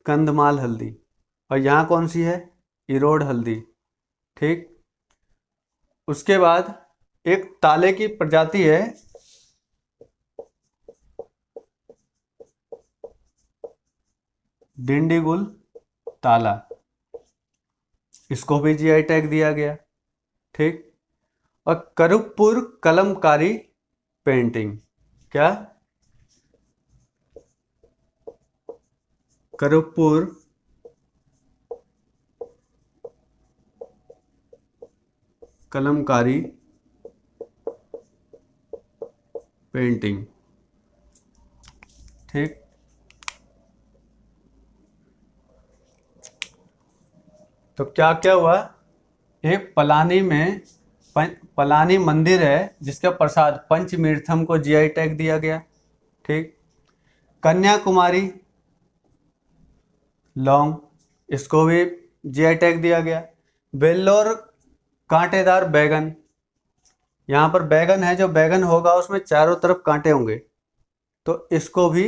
कंधमाल हल्दी। और यहाँ कौन सी है? इरोड हल्दी। ठीक। उसके बाद एक ताले की प्रजाति है, डिंडीगुल ताला, इसको भी जीआई टैग दिया गया। ठीक। और करुपुर कलमकारी पेंटिंग। क्या? करुपुर कलमकारी पेंटिंग। ठीक। तो क्या क्या हुआ? एक पलानी में पलानी मंदिर है जिसका प्रसाद पंचमीर्थम को जीआई टैग दिया गया। ठीक। कन्याकुमारी लौंग, इसको भी जीआई टैग दिया गया। वेल्लोर कांटेदार बैगन, यहाँ पर बैगन है, जो बैगन होगा उसमें चारों तरफ कांटे होंगे, तो इसको भी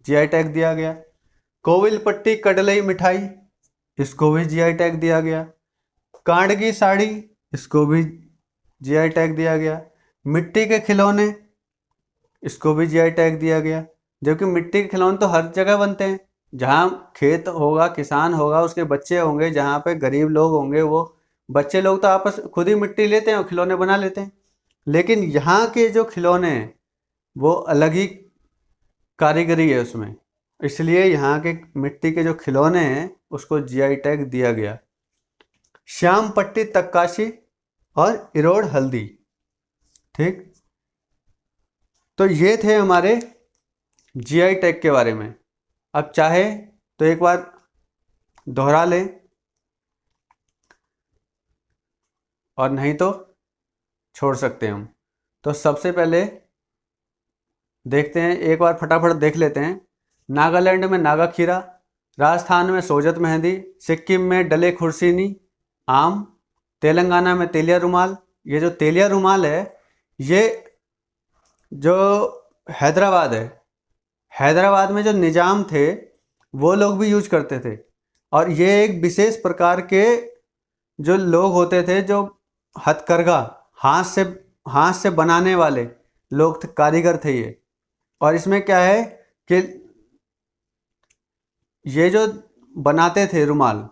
जीआई टैग दिया गया। कोविलपट्टी कडलई मिठाई, इसको भी जीआई टैग दिया गया। कांडगी साड़ी, इसको भी जीआई टैग दिया गया। मिट्टी के खिलौने, इसको भी जीआई टैग दिया गया। जबकि मिट्टी के खिलौने तो हर जगह बनते हैं, जहाँ खेत होगा, किसान होगा, उसके बच्चे होंगे, जहाँ पे गरीब लोग होंगे, वो बच्चे लोग तो आपस खुद ही मिट्टी लेते हैं और खिलौने बना लेते हैं। लेकिन यहाँ के जो खिलौने हैं वो अलग ही कारीगरी है उसमें, इसलिए यहाँ के मिट्टी के जो खिलौने हैं उसको जीआई टैग दिया गया। श्यामपट्टी तक्काशी और इरोड हल्दी। ठीक। तो ये थे हमारे जीआई टैग के बारे में। अब चाहे तो एक बार दोहरा लें, और नहीं तो छोड़ सकते हैं हम। तो सबसे पहले देखते हैं, एक बार फटाफट देख लेते हैं। नागालैंड में नागा खीरा, राजस्थान में सोजत मेहंदी, सिक्किम में डले खुर्सीनी आम, तेलंगाना में तेलिया रुमाल। ये जो तेलिया रुमाल है, ये जो हैदराबाद है हैदराबाद में जो निजाम थे वो लोग भी यूज करते थे। और ये एक विशेष प्रकार के जो लोग होते थे, जो हथकरघा, हाथ से बनाने वाले लोग थे, कारीगर थे ये। और इसमें क्या है कि ये जो बनाते थे रुमाल,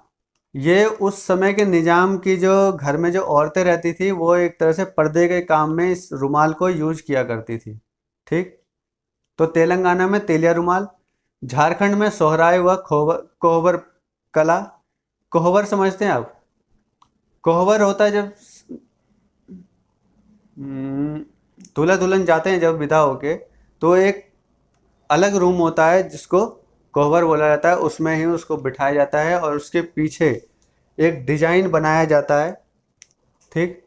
ये उस समय के निजाम की जो घर में जो औरतें रहती थी वो एक तरह से पर्दे के काम में इस रुमाल को यूज किया करती थी। ठीक। तो तेलंगाना में तेलिया रुमाल, झारखंड में सोहराय व कोहबर कला। कोहबर समझते हैं आप? कोहबर होता है जब दूल्हा दुल्हन जाते हैं जब विदा होके, तो एक अलग रूम होता है जिसको कोहबर बोला जाता है, उसमें ही उसको बिठाया जाता है और उसके पीछे एक डिजाइन बनाया जाता है। ठीक।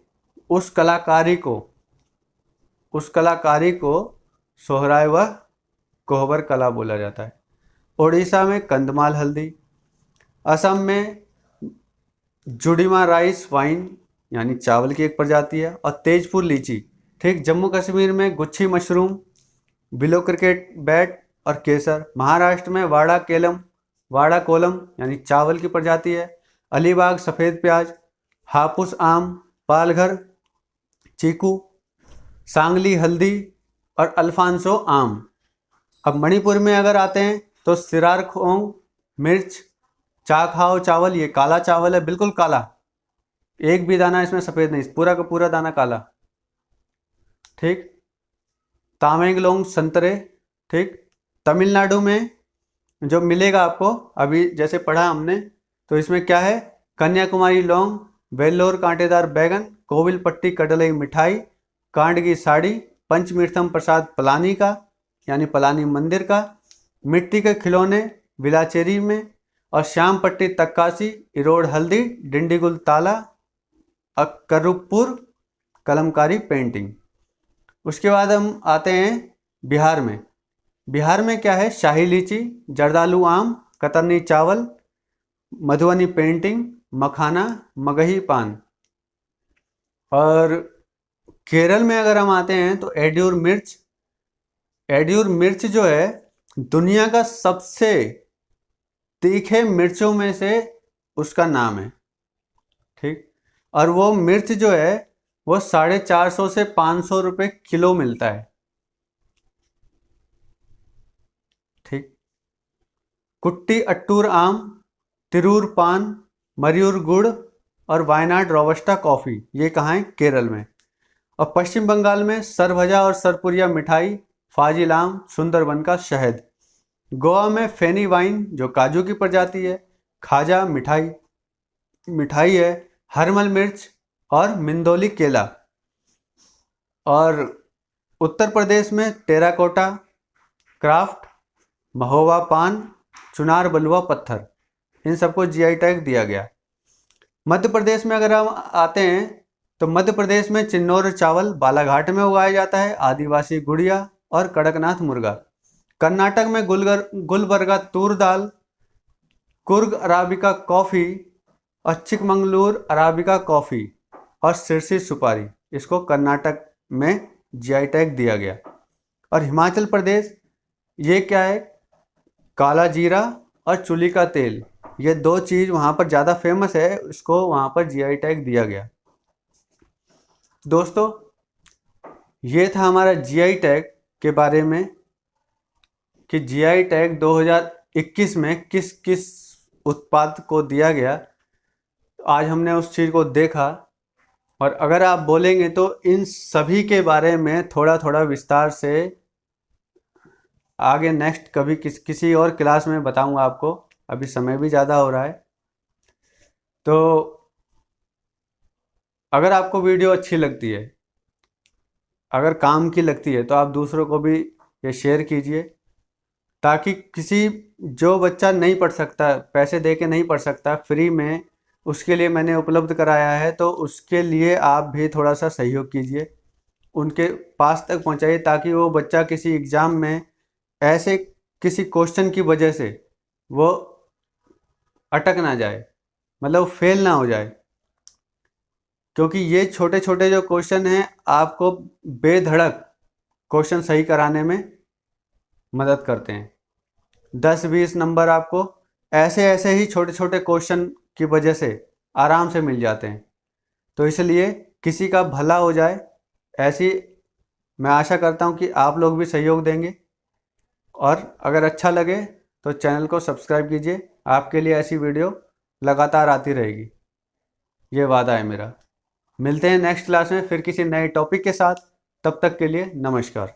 उस कलाकारी को सोहराय व कोहबर कला बोला जाता है। उड़ीसा में कंदमाल हल्दी, असम में जुड़ीमा राइस वाइन यानी चावल की एक प्रजाति है, और तेजपुर लीची। ठीक। जम्मू कश्मीर में गुच्छी मशरूम, बिलो क्रिकेट बैट और केसर। महाराष्ट्र में वाड़ा कोलम यानी चावल की प्रजाति है। अलीबाग सफ़ेद प्याज, हापुस आम, पालघर चीकू, सांगली हल्दी और अल्फांसो आम। अब मणिपुर में अगर आते हैं तो सिरारखोंग मिर्च, चाखाओ चावल, ये काला चावल है, बिल्कुल काला, एक भी दाना इसमें सफ़ेद नहीं, पूरा का पूरा दाना काला। ठीक। तामेंगलोंग संतरे। ठीक। तमिलनाडु में जो मिलेगा आपको, अभी जैसे पढ़ा हमने, तो इसमें क्या है, कन्याकुमारी लौंग, वेल्लोर कांटेदार बैगन, कोविलपट्टी कटलई मिठाई, कांडगी साड़ी, पंचमीर्थम प्रसाद पलानी का यानी पलानी मंदिर का, मिट्टी के खिलौने विलाचेरी में, और श्याम पट्टी तक्कासी, इरोड हल्दी, डिंडीगुल ताला, करुपुर कलमकारी पेंटिंग। उसके बाद हम आते हैं बिहार में। बिहार में क्या है, शाही लीची, जर्दालू आम, कतरनी चावल, मधुबनी पेंटिंग, मखाना, मगही पान। और केरल में अगर हम आते हैं तो एड्यूर मिर्च जो है दुनिया का सबसे तीखे मिर्चों में से उसका नाम है। ठीक। और वो मिर्च जो है वो 450 से 500 रुपये किलो मिलता है। ठीक। कुट्टी अट्टूर आम, तिरूर पान, मयूर गुड़ और वायनाड रोबस्टा कॉफ़ी, ये कहाँ है, केरल में। और पश्चिम बंगाल में सरभजा और सरपुरिया मिठाई, फाजिल आम, सुंदरबन का शहद। गोवा में फेनी वाइन जो काजू की प्रजाति है, खाजा मिठाई है, हरमल मिर्च और मिंदोली केला। और उत्तर प्रदेश में टेराकोटा क्राफ्ट, महोवा पान, चुनार बलुआ पत्थर, इन सबको जीआई टैग दिया गया। मध्य प्रदेश में अगर हम आते हैं तो मध्य प्रदेश में चिन्नौर चावल बालाघाट में उगाया जाता है, आदिवासी गुड़िया और कड़कनाथ मुर्गा। कर्नाटक में गुलबर्गा तूर दाल, कुर्ग अराबिका कॉफ़ी और चिकमंगलूर अराबिका कॉफ़ी और सिरसी सुपारी, इसको कर्नाटक में जीआई टैग दिया गया। और हिमाचल प्रदेश, ये क्या है, काला जीरा और चुली का तेल, ये दो चीज़ वहाँ पर ज़्यादा फेमस है, इसको वहाँ पर जीआई टैग दिया गया। दोस्तों, ये था हमारा जीआई टैग के बारे में कि जीआई टैग 2021 में किस किस उत्पाद को दिया गया। आज हमने उस चीज़ को देखा, और अगर आप बोलेंगे तो इन सभी के बारे में थोड़ा थोड़ा विस्तार से आगे नेक्स्ट कभी किसी और क्लास में बताऊंगा आपको। अभी समय भी ज़्यादा हो रहा है, तो अगर आपको वीडियो अच्छी लगती है, अगर काम की लगती है, तो आप दूसरों को भी ये शेयर कीजिए, ताकि जो बच्चा नहीं पढ़ सकता, पैसे दे के नहीं पढ़ सकता, फ्री में उसके लिए मैंने उपलब्ध कराया है, तो उसके लिए आप भी थोड़ा सा सहयोग कीजिए, उनके पास तक पहुंचाइए, ताकि वो बच्चा किसी एग्ज़ाम में ऐसे किसी क्वेश्चन की वजह से वो अटक ना जाए, मतलब फेल ना हो जाए। क्योंकि ये छोटे छोटे जो क्वेश्चन हैं आपको बेधड़क क्वेश्चन सही कराने में मदद करते हैं। 10-20 नंबर आपको ऐसे ऐसे ही छोटे छोटे क्वेश्चन की वजह से आराम से मिल जाते हैं। तो इसलिए किसी का भला हो जाए, ऐसी मैं आशा करता हूँ कि आप लोग भी सहयोग देंगे। और अगर अच्छा लगे तो चैनल को सब्सक्राइब कीजिए, आपके लिए ऐसी वीडियो लगातार आती रहेगी, ये वादा है मेरा। मिलते हैं नेक्स्ट क्लास में फिर किसी नए टॉपिक के साथ। तब तक के लिए नमस्कार।